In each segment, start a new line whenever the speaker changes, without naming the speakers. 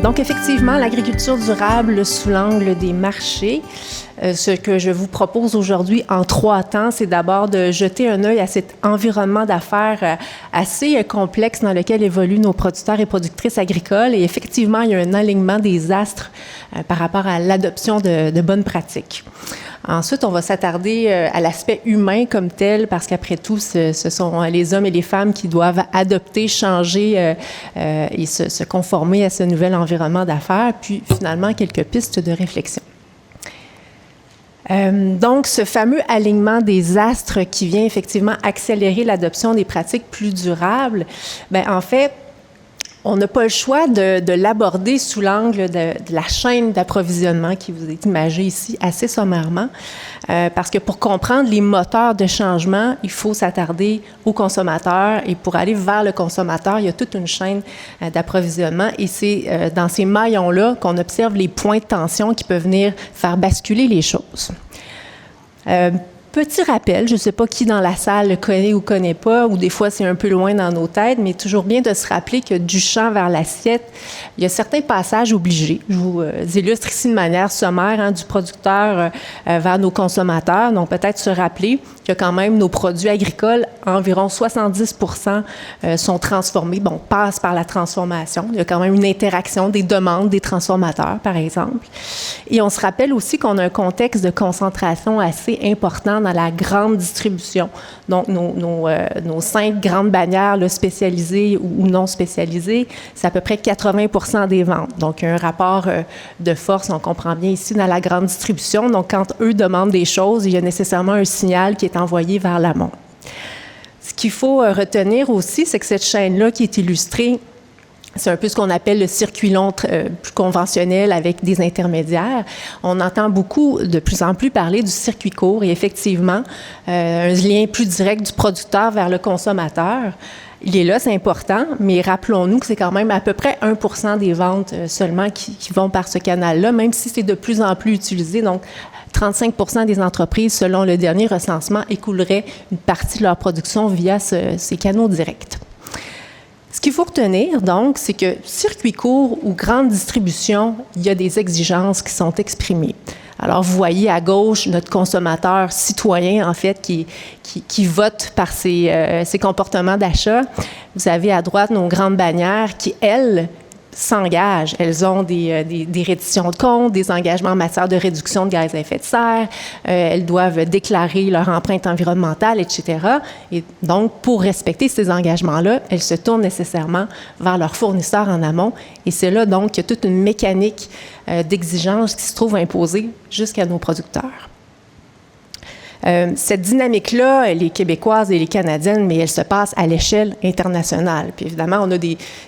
Donc, effectivement, l'agriculture durable sous l'angle des marchés. Ce que je vous propose aujourd'hui en 3 temps, c'est d'abord de jeter un œil à cet environnement d'affaires assez complexe dans lequel évoluent nos producteurs et productrices agricoles. Et effectivement, il y a un alignement des astres par rapport à l'adoption de bonnes pratiques. Ensuite, on va s'attarder à l'aspect humain comme tel, parce qu'après tout, ce sont les hommes et les femmes qui doivent adopter, changer et se conformer à ce nouvel environnement d'affaires. Puis, finalement, quelques pistes de réflexion. Donc, ce fameux alignement des astres qui vient effectivement accélérer l'adoption des pratiques plus durables, bien, en fait, on n'a pas le choix de l'aborder sous l'angle de la chaîne d'approvisionnement qui vous est imagée ici assez sommairement, parce que pour comprendre les moteurs de changement, il faut s'attarder au consommateur, et pour aller vers le consommateur, il y a toute une chaîne d'approvisionnement, et c'est dans ces maillons-là qu'on observe les points de tension qui peuvent venir faire basculer les choses. Petit rappel, je ne sais pas qui dans la salle le connaît ou ne connaît pas, ou des fois c'est un peu loin dans nos têtes, mais toujours bien de se rappeler que du champ vers l'assiette, il y a certains passages obligés. Je vous illustre ici de manière sommaire, du producteur vers nos consommateurs. Donc peut-être se rappeler que quand même nos produits agricoles, environ 70% sont transformés, passent par la transformation. Il y a quand même une interaction des demandes des transformateurs, par exemple. Et on se rappelle aussi qu'on a un contexte de concentration assez important dans la grande distribution. Donc, nos 5 grandes bannières là, spécialisées ou non spécialisées, c'est à peu près 80% des ventes. Donc, il y a un rapport de force, on comprend bien ici, dans la grande distribution. Donc, quand eux demandent des choses, il y a nécessairement un signal qui est envoyé vers l'amont. Ce qu'il faut retenir aussi, c'est que cette chaîne-là qui est illustrée, c'est un peu ce qu'on appelle le circuit long plus conventionnel avec des intermédiaires. On entend de plus en plus parler du circuit court, et effectivement, un lien plus direct du producteur vers le consommateur. Il est là, c'est important, mais rappelons-nous que c'est quand même à peu près 1% des ventes seulement qui vont par ce canal-là, même si c'est de plus en plus utilisé. Donc, 35% des entreprises, selon le dernier recensement, écouleraient une partie de leur production via ces canaux directs. Ce qu'il faut retenir, donc, c'est que circuit court ou grande distribution, il y a des exigences qui sont exprimées. Alors, vous voyez à gauche notre consommateur citoyen, en fait, qui vote par ses comportements d'achat. Vous avez à droite nos grandes bannières qui, elles, s'engagent. Elles ont des redditions de comptes, des engagements en matière de réduction de gaz à effet de serre. Elles doivent déclarer leur empreinte environnementale, etc. Et donc, pour respecter ces engagements-là, elles se tournent nécessairement vers leurs fournisseurs en amont. Et c'est là, donc, qu'il y a toute une mécanique d'exigence qui se trouve imposée jusqu'à nos producteurs. Cette dynamique-là, elle est québécoise et elle est canadienne, mais elle se passe à l'échelle internationale. Puis évidemment, on a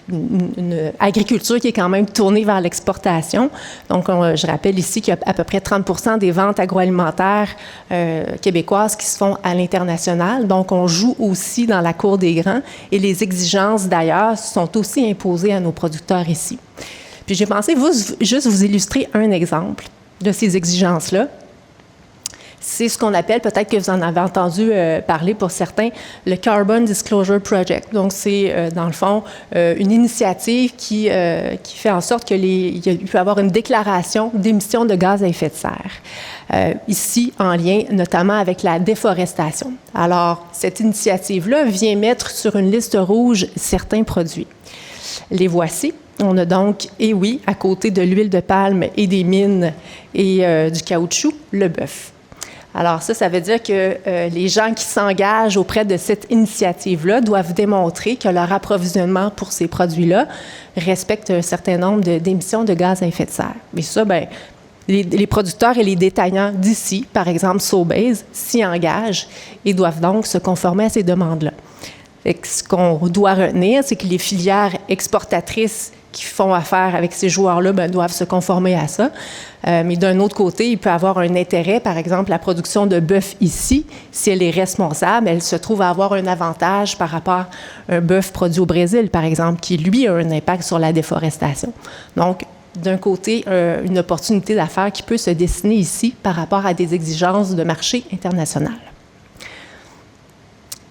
une agriculture qui est quand même tournée vers l'exportation. Donc, je rappelle ici qu'il y a à peu près 30% des ventes agroalimentaires québécoises qui se font à l'international. Donc, on joue aussi dans la cour des grands, et les exigences d'ailleurs sont aussi imposées à nos producteurs ici. Puis j'ai pensé juste vous illustrer un exemple de ces exigences-là. C'est ce qu'on appelle, peut-être que vous en avez entendu parler pour certains, le Carbon Disclosure Project. Donc, c'est, dans le fond, une initiative qui fait en sorte qu'il peut y avoir une déclaration d'émissions de gaz à effet de serre. Ici, en lien notamment avec la déforestation. Alors, cette initiative-là vient mettre sur une liste rouge certains produits. Les voici. On a donc, et oui, à côté de l'huile de palme et des mines et du caoutchouc, le bœuf. Alors ça veut dire que les gens qui s'engagent auprès de cette initiative-là doivent démontrer que leur approvisionnement pour ces produits-là respecte un certain nombre d'émissions de gaz à effet de serre. Mais ça, bien, les producteurs et les détaillants d'ici, par exemple Sobeys, s'y engagent et doivent donc se conformer à ces demandes-là. Et ce qu'on doit retenir, c'est que les filières exportatrices qui font affaire avec ces joueurs-là doivent se conformer à ça. Mais d'un autre côté, il peut avoir un intérêt, par exemple, la production de bœuf ici, si elle est responsable, elle se trouve à avoir un avantage par rapport à un bœuf produit au Brésil, par exemple, qui, lui, a un impact sur la déforestation. Donc, d'un côté, une opportunité d'affaires qui peut se dessiner ici par rapport à des exigences de marché international.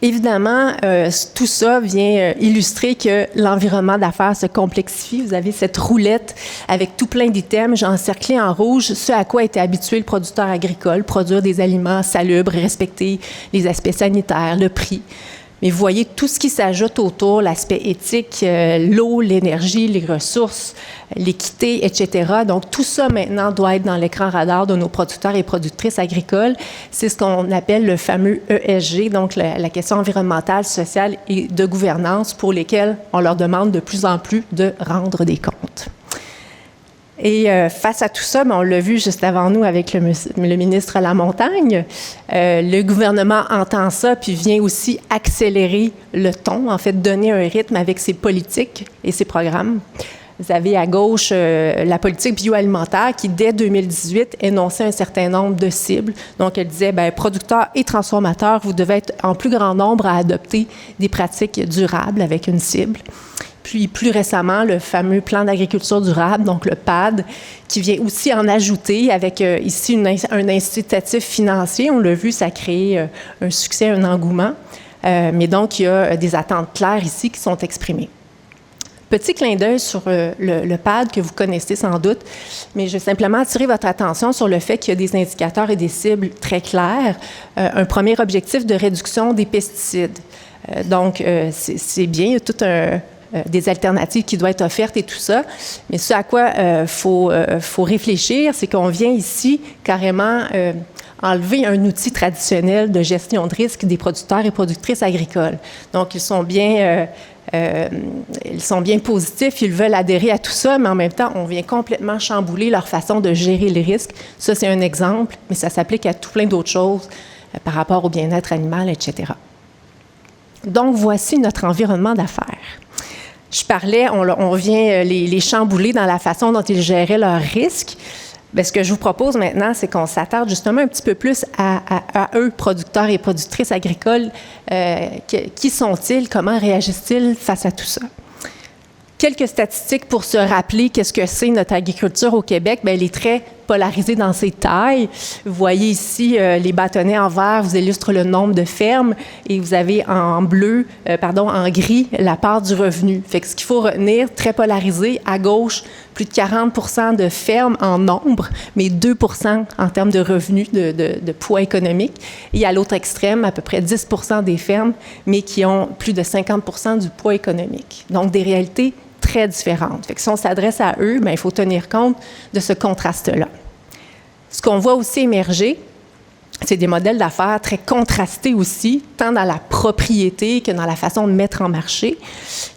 Évidemment, tout ça vient illustrer que l'environnement d'affaires se complexifie. Vous avez cette roulette avec tout plein d'items. J'ai encerclé en rouge ce à quoi était habitué le producteur agricole, produire des aliments salubres et respecter les aspects sanitaires, le prix. Mais vous voyez tout ce qui s'ajoute autour, l'aspect éthique, l'eau, l'énergie, les ressources, l'équité, etc. Donc, tout ça, maintenant, doit être dans l'écran radar de nos producteurs et productrices agricoles. C'est ce qu'on appelle le fameux ESG, donc la question environnementale, sociale et de gouvernance pour lesquelles on leur demande de plus en plus de rendre des comptes. Et face à tout ça, on l'a vu juste avant nous avec le ministre Lamontagne, le gouvernement entend ça puis vient aussi accélérer le ton, en fait, donner un rythme avec ses politiques et ses programmes. Vous avez à gauche la politique bioalimentaire qui, dès 2018, énonçait un certain nombre de cibles. Donc, elle disait, bien, producteurs et transformateurs, vous devez être en plus grand nombre à adopter des pratiques durables avec une cible. Puis, plus récemment, le fameux plan d'agriculture durable, donc le PAD, qui vient aussi en ajouter avec ici un incitatif financier. On l'a vu, ça a créé un succès, un engouement. Mais donc, il y a des attentes claires ici qui sont exprimées. Petit clin d'œil sur le PAD que vous connaissez sans doute, mais je vais simplement attirer votre attention sur le fait qu'il y a des indicateurs et des cibles très clairs. Un premier objectif de réduction des pesticides. Donc, c'est bien, il y a tout des alternatives qui doivent être offertes et tout ça. Mais ce à quoi faut réfléchir, c'est qu'on vient ici carrément enlever un outil traditionnel de gestion de risque des producteurs et productrices agricoles. Donc, ils sont bien positifs, ils veulent adhérer à tout ça, mais en même temps, on vient complètement chambouler leur façon de gérer les risques. Ça, c'est un exemple, mais ça s'applique à tout plein d'autres choses par rapport au bien-être animal, etc. Donc, voici notre environnement d'affaires. Je parlais, on vient les chambouler dans la façon dont ils géraient leurs risques. Bien, ce que je vous propose maintenant, c'est qu'on s'attarde justement un petit peu plus à eux, producteurs et productrices agricoles. Qui sont-ils? Comment réagissent-ils face à tout ça? Quelques statistiques pour se rappeler qu'est-ce que c'est notre agriculture au Québec. Bien, elle est très polarisée dans ses tailles. Vous voyez ici les bâtonnets en vert vous illustrent le nombre de fermes et vous avez en gris, la part du revenu. Fait que ce qu'il faut retenir, très polarisé, à gauche, plus de 40% de fermes en nombre, mais 2% en termes de revenus, de poids économique. Et à l'autre extrême, à peu près 10% des fermes, mais qui ont plus de 50% du poids économique. Donc, des réalités très différentes. Fait que si on s'adresse à eux, bien, il faut tenir compte de ce contraste-là. Ce qu'on voit aussi émerger, c'est des modèles d'affaires très contrastés aussi, tant dans la propriété que dans la façon de mettre en marché.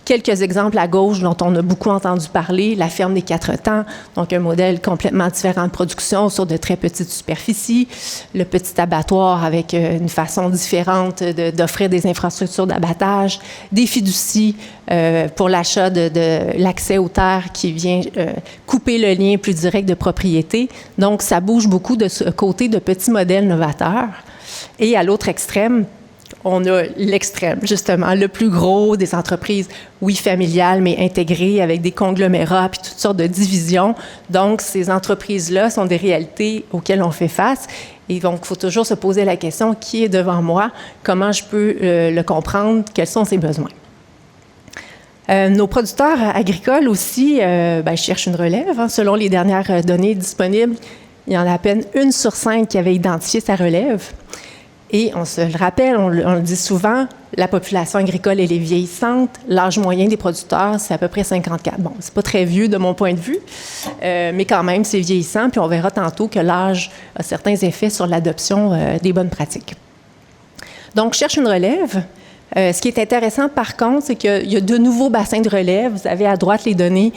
Quelques exemples à gauche dont on a beaucoup entendu parler, la ferme des 4 temps, donc un modèle complètement différent de production sur de très petites superficies, le petit abattoir avec une façon différente d'offrir des infrastructures d'abattage, des fiducies pour l'achat de l'accès aux terres qui vient couper le lien plus direct de propriété. Donc, ça bouge beaucoup de ce côté de petits modèles novateurs. Et à l'autre extrême, on a l'extrême, justement, le plus gros des entreprises, oui, familiales, mais intégrées avec des conglomérats puis toutes sortes de divisions. Donc, ces entreprises-là sont des réalités auxquelles on fait face. Et donc, il faut toujours se poser la question, qui est devant moi? Comment je peux le comprendre? Quels sont ses besoins? Nos producteurs agricoles aussi cherchent une relève. Hein. Selon les dernières données disponibles, il y en a à peine 1 sur 5 qui avait identifié sa relève. Et on se le rappelle, on le dit souvent, la population agricole, elle est vieillissante. L'âge moyen des producteurs, c'est à peu près 54. Bon, c'est pas très vieux de mon point de vue, mais quand même, c'est vieillissant. Puis on verra tantôt que l'âge a certains effets sur l'adoption des bonnes pratiques. Donc, cherche une relève. Ce qui est intéressant, par contre, c'est qu'il y a de nouveaux bassins de relève. Vous avez à droite les données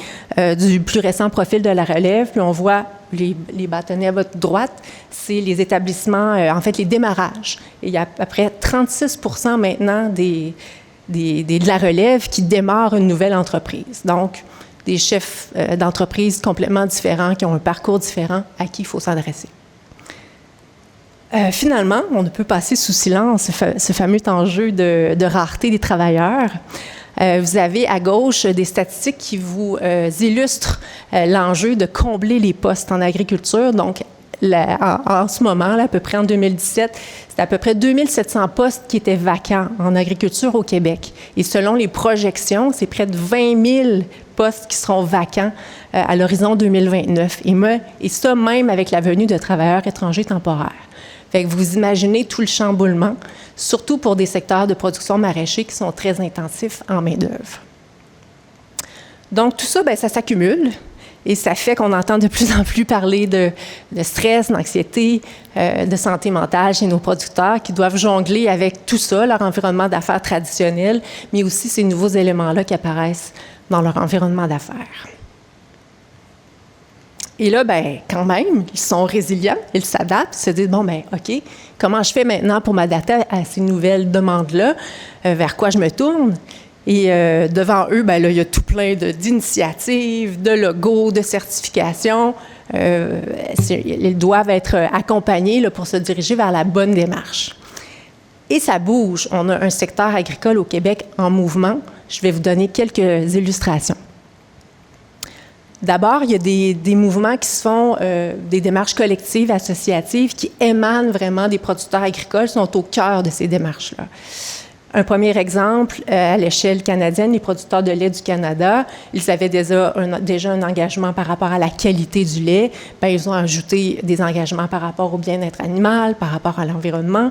du plus récent profil de la relève, puis on voit les bâtonnets à votre droite, c'est les établissements, les démarrages. Et il y a à peu près 36% maintenant de la relève qui démarrent une nouvelle entreprise. Donc, des chefs d'entreprise complètement différents, qui ont un parcours différent, à qui il faut s'adresser. Finalement, on ne peut passer sous silence ce fameux enjeu de rareté des travailleurs. Vous avez à gauche des statistiques qui vous illustrent l'enjeu de combler les postes en agriculture. Donc, en ce moment, là, à peu près en 2017, c'est à peu près 2700 postes qui étaient vacants en agriculture au Québec. Et selon les projections, c'est près de 20 000 postes qui seront vacants à l'horizon 2029. Et ça, même avec la venue de travailleurs étrangers temporaires. Fait que vous imaginez tout le chamboulement, surtout pour des secteurs de production maraîchers qui sont très intensifs en main-d'œuvre. Donc, tout ça, bien, ça s'accumule et ça fait qu'on entend de plus en plus parler de stress, d'anxiété, de santé mentale chez nos producteurs qui doivent jongler avec tout ça, leur environnement d'affaires traditionnel, mais aussi ces nouveaux éléments-là qui apparaissent dans leur environnement d'affaires. Et là, ben, quand même, ils sont résilients, ils s'adaptent, ils se disent, bon, ben, OK, comment je fais maintenant pour m'adapter à ces nouvelles demandes-là? Vers quoi je me tourne? Et devant eux, ben, là, il y a tout plein d'initiatives, de logos, de certifications. Ils doivent être accompagnés là, pour se diriger vers la bonne démarche. Et ça bouge. On a un secteur agricole au Québec en mouvement. Je vais vous donner quelques illustrations. D'abord, il y a des mouvements qui se font, des démarches collectives, associatives, qui émanent vraiment des producteurs agricoles, sont au cœur de ces démarches-là. Un premier exemple, à l'échelle canadienne, les producteurs de lait du Canada, ils avaient déjà un engagement par rapport à la qualité du lait. Bien, ils ont ajouté des engagements par rapport au bien-être animal, par rapport à l'environnement.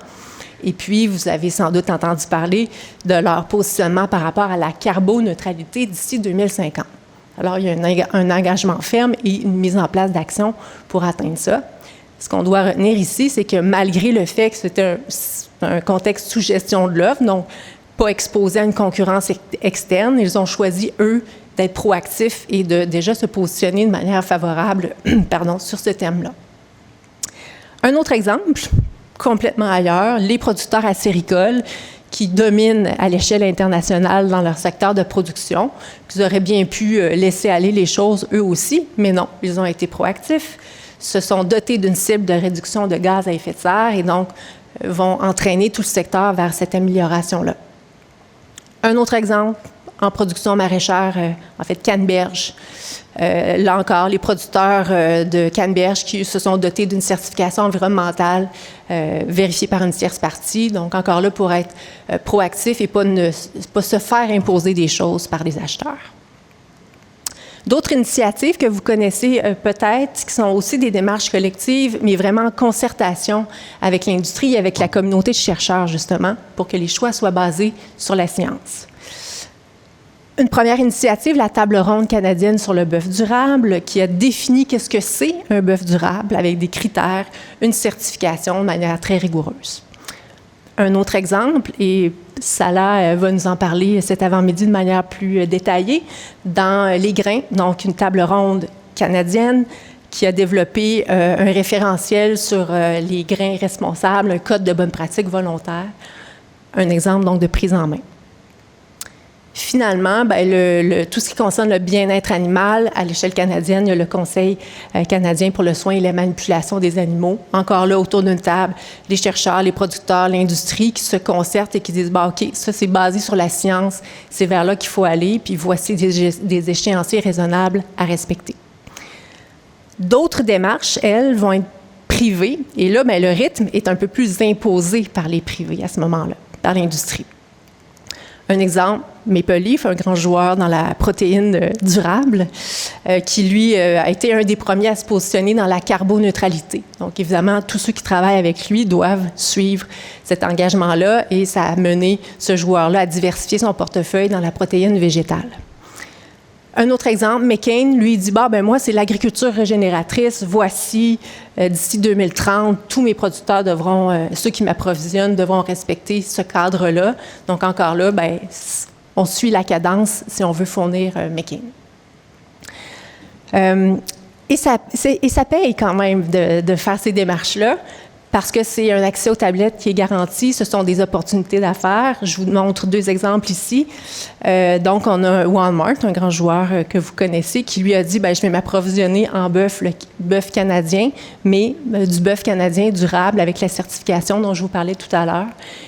Et puis, vous avez sans doute entendu parler de leur positionnement par rapport à la carboneutralité d'ici 2050. Alors, il y a un engagement ferme et une mise en place d'actions pour atteindre ça. Ce qu'on doit retenir ici, c'est que malgré le fait que c'était un contexte sous gestion de l'offre, donc pas exposé à une concurrence externe, ils ont choisi, eux, d'être proactifs et de déjà se positionner de manière favorable sur ce thème-là. Un autre exemple, complètement ailleurs, les producteurs acéricoles qui dominent à l'échelle internationale dans leur secteur de production. Ils auraient bien pu laisser aller les choses eux aussi, mais non, ils ont été proactifs, se sont dotés d'une cible de réduction de gaz à effet de serre et donc vont entraîner tout le secteur vers cette amélioration-là. Un autre exemple, en production maraîchère, en fait, canneberge. Là encore, les producteurs de canneberge qui se sont dotés d'une certification environnementale vérifiée par une tierce partie. Donc, encore là, pour être proactif et pas se faire imposer des choses par les acheteurs. D'autres initiatives que vous connaissez peut-être, qui sont aussi des démarches collectives, mais vraiment en concertation avec l'industrie et avec la communauté de chercheurs, justement, pour que les choix soient basés sur la science. Une première initiative, la Table ronde canadienne sur le bœuf durable, qui a défini qu'est-ce que c'est un bœuf durable avec des critères, une certification de manière très rigoureuse. Un autre exemple, et Salah va nous en parler cet avant-midi de manière plus détaillée, dans les grains, donc une table ronde canadienne qui a développé un référentiel sur les grains responsables, un code de bonne pratique volontaire, un exemple donc de prise en main. Finalement, bien, tout ce qui concerne le bien-être animal, à l'échelle canadienne, il y a le Conseil canadien pour le soin et la manipulation des animaux. Encore là, autour d'une table, les chercheurs, les producteurs, l'industrie qui se concertent et qui disent, OK, ça c'est basé sur la science, c'est vers là qu'il faut aller, puis voici des échéanciers raisonnables à respecter. D'autres démarches, elles, vont être privées, et là, bien, le rythme est un peu plus imposé par les privés à ce moment-là, par l'industrie. Un exemple, Maple Leaf, un grand joueur dans la protéine durable, qui, lui, a été un des premiers à se positionner dans la carboneutralité. Donc, évidemment, tous ceux qui travaillent avec lui doivent suivre cet engagement-là et ça a mené ce joueur-là à diversifier son portefeuille dans la protéine végétale. Un autre exemple, McCain, lui, dit, moi, c'est l'agriculture régénératrice. Voici, d'ici 2030, tous mes producteurs devront, ceux qui m'approvisionnent, devront respecter ce cadre-là. Donc, encore là, on suit la cadence si on veut fournir McCain. Et ça paye quand même de faire ces démarches-là, parce que c'est un accès aux tablettes qui est garanti. Ce sont des opportunités d'affaires. Je vous montre deux exemples ici. Donc, on a Walmart, un grand joueur que vous connaissez, qui lui a dit, je vais m'approvisionner en bœuf canadien, mais du bœuf canadien durable avec la certification dont je vous parlais tout à l'heure.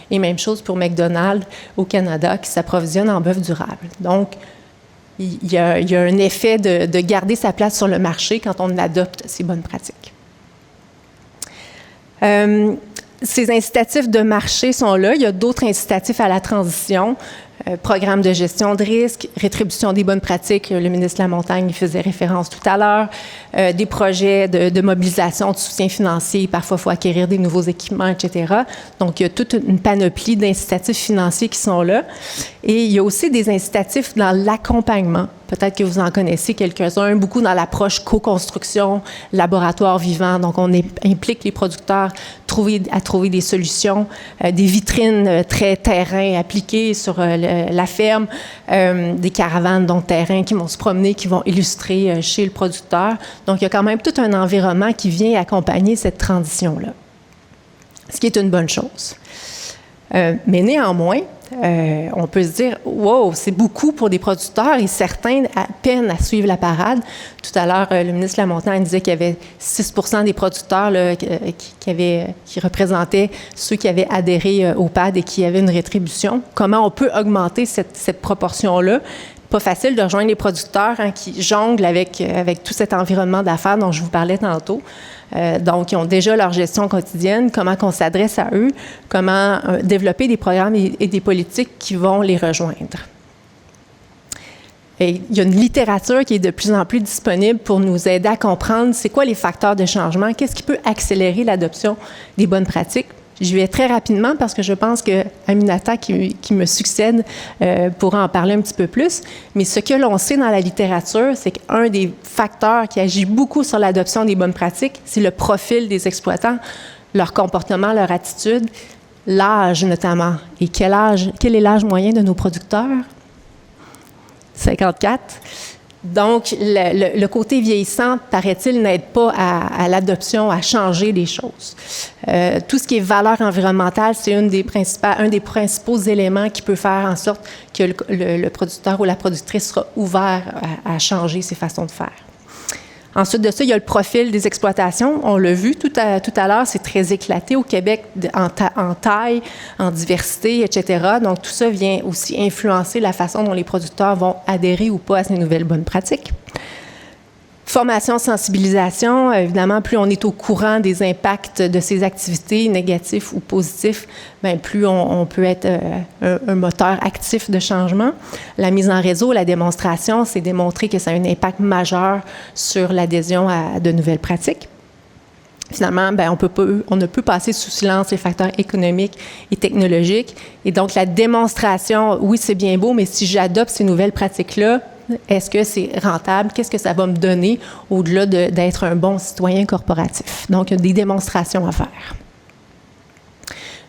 Et même chose pour McDonald's au Canada, qui s'approvisionne en bœuf durable. Donc, il y a un effet de garder sa place sur le marché quand on adopte ces bonnes pratiques. Ces incitatifs de marché sont là. Il y a d'autres incitatifs à la transition. Programme de gestion de risque, rétribution des bonnes pratiques, le ministre Lamontagne y faisait référence tout à l'heure, des projets de mobilisation, de soutien financier, parfois il faut acquérir des nouveaux équipements, etc. Donc, il y a toute une panoplie d'incitatifs financiers qui sont là. Et il y a aussi des incitatifs dans l'accompagnement. Peut-être que vous en connaissez quelques-uns, beaucoup dans l'approche co-construction, laboratoire vivant. Donc, on implique les producteurs à trouver des solutions, des vitrines très terrain appliquées sur la ferme, des caravanes, donc terrain, qui vont se promener, qui vont illustrer chez le producteur. Donc, il y a quand même tout un environnement qui vient accompagner cette transition-là, ce qui est une bonne chose. Mais néanmoins, on peut se dire, wow, c'est beaucoup pour des producteurs et certains peinent à suivre la parade. Tout à l'heure, le ministre Lamontagne disait qu'il y avait 6 % des producteurs là, qui représentaient ceux qui avaient adhéré au PAD et qui avaient une rétribution. Comment on peut augmenter cette proportion-là? Pas facile de rejoindre les producteurs qui jonglent avec tout cet environnement d'affaires dont je vous parlais tantôt. Donc, ils ont déjà leur gestion quotidienne, comment on s'adresse à eux, comment développer des programmes et des politiques qui vont les rejoindre. Et il y a une littérature qui est de plus en plus disponible pour nous aider à comprendre c'est quoi les facteurs de changement, qu'est-ce qui peut accélérer l'adoption des bonnes pratiques. Je vais très rapidement parce que je pense que Aminata, qui me succède, pourra en parler un petit peu plus. Mais ce que l'on sait dans la littérature, c'est qu'un des facteurs qui agit beaucoup sur l'adoption des bonnes pratiques, c'est le profil des exploitants, leur comportement, leur attitude, l'âge notamment. Et quel est l'âge moyen de nos producteurs? 54. Donc, le côté vieillissant, paraît-il, n'aide pas à l'adoption, à changer les choses. Tout ce qui est valeur environnementale, c'est un des principaux éléments qui peut faire en sorte que le producteur ou la productrice sera ouvert à changer ses façons de faire. Ensuite de ça, il y a le profil des exploitations. On l'a vu tout à l'heure, c'est très éclaté au Québec en taille, en diversité, etc. Donc, tout ça vient aussi influencer la façon dont les producteurs vont adhérer ou pas à ces nouvelles bonnes pratiques. Formation, sensibilisation, évidemment, plus on est au courant des impacts de ces activités, négatifs ou positifs, bien, plus on peut être un moteur actif de changement. La mise en réseau, la démonstration, c'est démontrer que ça a un impact majeur sur l'adhésion à de nouvelles pratiques. Finalement, bien, on ne peut passer sous silence les facteurs économiques et technologiques. Et donc, la démonstration, oui, c'est bien beau, mais si j'adopte ces nouvelles pratiques-là, est-ce que c'est rentable? Qu'est-ce que ça va me donner au-delà d'être un bon citoyen corporatif? Donc, il y a des démonstrations à faire.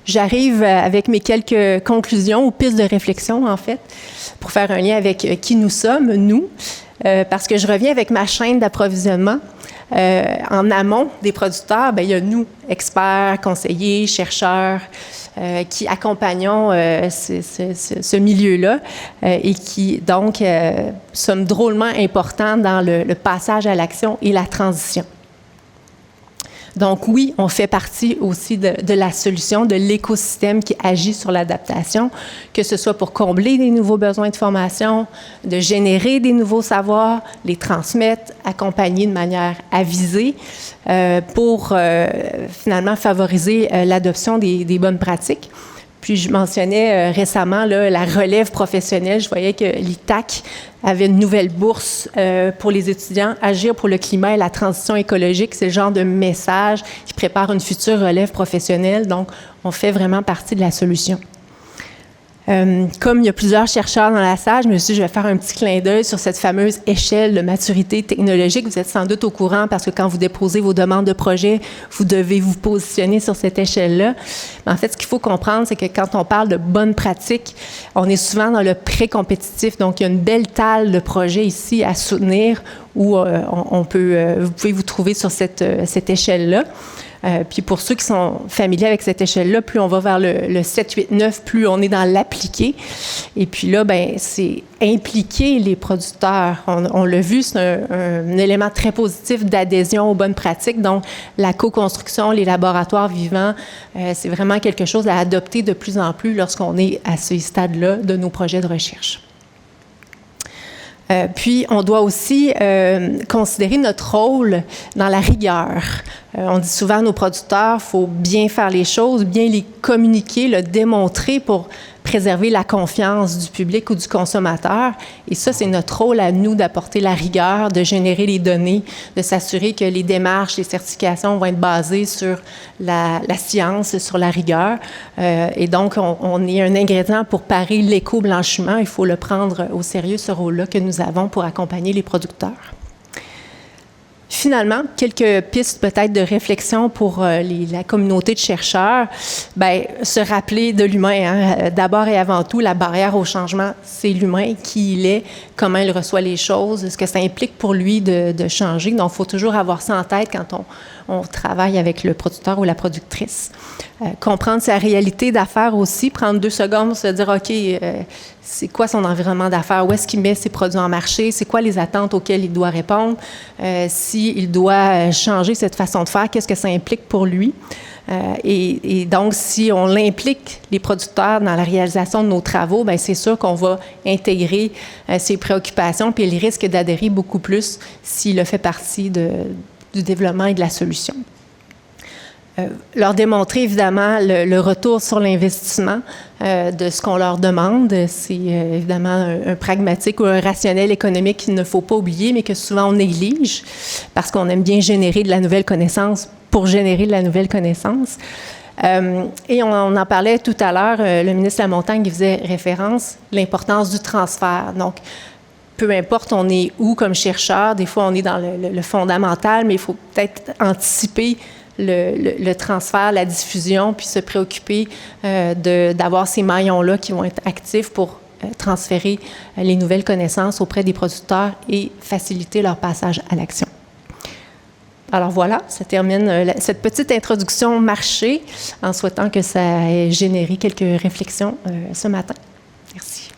J'arrive avec mes quelques conclusions ou pistes de réflexion, en fait, pour faire un lien avec qui nous sommes, nous, parce que je reviens avec ma chaîne d'approvisionnement. En amont des producteurs, bien, il y a nous, experts, conseillers, chercheurs, qui accompagnons ce milieu-là et qui, donc, sommes drôlement importants dans le passage à l'action et la transition. Donc, oui, on fait partie aussi de la solution, de l'écosystème qui agit sur l'adaptation, que ce soit pour combler des nouveaux besoins de formation, de générer des nouveaux savoirs, les transmettre, accompagner de manière avisée pour finalement favoriser l'adoption des bonnes pratiques. Puis, je mentionnais récemment là, la relève professionnelle. Je voyais que l'ITAC avait une nouvelle bourse pour les étudiants, Agir pour le climat et la transition écologique. C'est le genre de message qui prépare une future relève professionnelle. Donc, on fait vraiment partie de la solution. Comme il y a plusieurs chercheurs dans la salle, je me suis dit, je vais faire un petit clin d'œil sur cette fameuse échelle de maturité technologique. Vous êtes sans doute au courant parce que quand vous déposez vos demandes de projet, vous devez vous positionner sur cette échelle-là. Mais en fait, ce qu'il faut comprendre, c'est que quand on parle de bonnes pratiques, on est souvent dans le pré-compétitif. Donc, il y a une belle talle de projets ici à soutenir où vous pouvez vous trouver sur cette échelle-là. Puis pour ceux qui sont familiers avec cette échelle-là, plus on va vers le 7, 8, 9, plus on est dans l'appliqué. Et puis là, bien, c'est impliquer les producteurs. On l'a vu, c'est un élément très positif d'adhésion aux bonnes pratiques. Donc, la co-construction, les laboratoires vivants, c'est vraiment quelque chose à adopter de plus en plus lorsqu'on est à ce stade-là de nos projets de recherche. Puis, on doit aussi considérer notre rôle dans la rigueur. On dit souvent à nos producteurs, il faut bien faire les choses, bien les communiquer, le démontrer pour préserver la confiance du public ou du consommateur. Et ça, c'est notre rôle à nous d'apporter la rigueur, de générer les données, de s'assurer que les démarches, les certifications vont être basées sur la science, sur la rigueur. Et donc, on est un ingrédient pour parer l'éco-blanchiment. Il faut le prendre au sérieux, ce rôle-là que nous avons pour accompagner les producteurs. Finalement, quelques pistes peut-être de réflexion pour la communauté de chercheurs. Bien, se rappeler de l'humain. D'abord et avant tout, la barrière au changement, c'est l'humain, qui il est, comment il reçoit les choses, ce que ça implique pour lui de changer. Donc, il faut toujours avoir ça en tête quand on travaille avec le producteur ou la productrice. Comprendre sa réalité d'affaires aussi, prendre 2 secondes pour se dire, OK, c'est quoi son environnement d'affaires? Où est-ce qu'il met ses produits en marché? C'est quoi les attentes auxquelles il doit répondre? S'il doit changer cette façon de faire, qu'est-ce que ça implique pour lui? Et donc, si on implique les producteurs dans la réalisation de nos travaux, bien, c'est sûr qu'on va intégrer ses préoccupations, puis il risque d'adhérer beaucoup plus s'il a fait partie du développement et de la solution. Leur démontrer évidemment le retour sur l'investissement de ce qu'on leur demande. C'est évidemment un pragmatique ou un rationnel économique qu'il ne faut pas oublier, mais que souvent on néglige parce qu'on aime bien générer de la nouvelle connaissance pour générer de la nouvelle connaissance. Et on en parlait tout à l'heure, le ministre Lamontagne faisait référence, l'importance du transfert. Donc, peu importe on est où comme chercheur, des fois on est dans le fondamental, mais il faut peut-être anticiper le transfert, la diffusion, puis se préoccuper d'avoir ces maillons-là qui vont être actifs pour transférer les nouvelles connaissances auprès des producteurs et faciliter leur passage à l'action. Alors voilà, ça termine cette petite introduction marché en souhaitant que ça ait généré quelques réflexions ce matin. Merci.